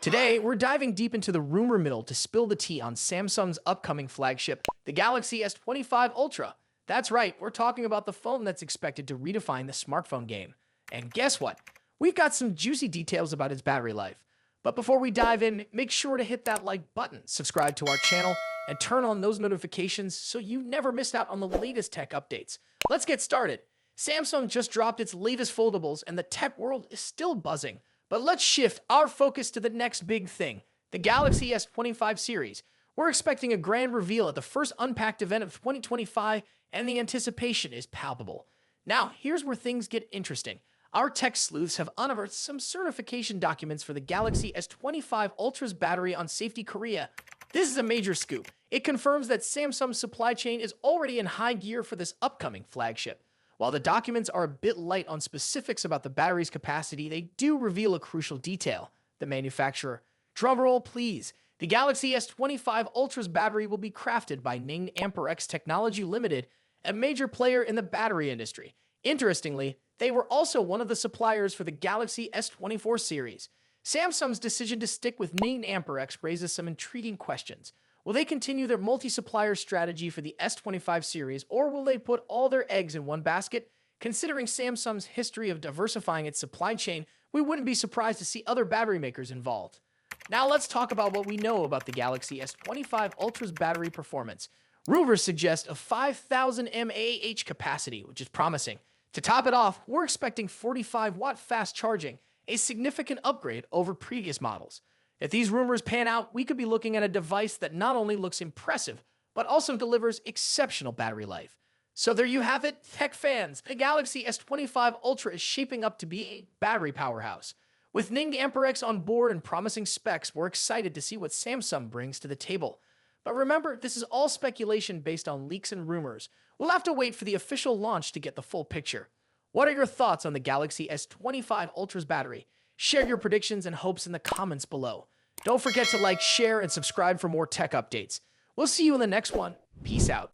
Today, we're diving deep into the rumor mill to spill the tea on Samsung's upcoming flagship, the Galaxy S25 Ultra. That's right, we're talking about the phone that's expected to redefine the smartphone game. And guess what? We've got some juicy details about its battery life. But before we dive in, make sure to hit that like button, subscribe to our channel, and turn on those notifications so you never miss out on the latest tech updates. Let's get started. Samsung just dropped its latest foldables and the tech world is still buzzing. But let's shift our focus to the next big thing, the Galaxy S25 series. We're expecting a grand reveal at the first Unpacked event of 2025, and the anticipation is palpable. Now, here's where things get interesting. Our tech sleuths have unearthed some certification documents for the Galaxy S25 Ultra's battery on Safety Korea. This is a major scoop. It confirms that Samsung's supply chain is already in high gear for this upcoming flagship. While the documents are a bit light on specifics about the battery's capacity, they do reveal a crucial detail: the manufacturer. Drumroll, please. The Galaxy S25 Ultra's battery will be crafted by Ningde Amperex Technology Limited, a major player in the battery industry. Interestingly, they were also one of the suppliers for the Galaxy S24 series. Samsung's decision to stick with Ningde Amperex raises some intriguing questions. Will they continue their multi-supplier strategy for the S25 series, or will they put all their eggs in one basket? Considering Samsung's history of diversifying its supply chain, we wouldn't be surprised to see other battery makers involved. Now let's talk about what we know about the Galaxy S25 Ultra's battery performance. Rumors suggest a 5,000 mAh capacity, which is promising. To top it off, we're expecting 45-watt fast charging, a significant upgrade over previous models. If these rumors pan out, we could be looking at a device that not only looks impressive, but also delivers exceptional battery life. So there you have it, tech fans. The Galaxy S25 Ultra is shaping up to be a battery powerhouse. With Ningde Amperex on board and promising specs, we're excited to see what Samsung brings to the table. But remember, this is all speculation based on leaks and rumors. We'll have to wait for the official launch to get the full picture. What are your thoughts on the Galaxy S25 Ultra's battery? Share your predictions and hopes in the comments below. Don't forget to like, share, and subscribe for more tech updates. We'll see you in the next one. Peace out.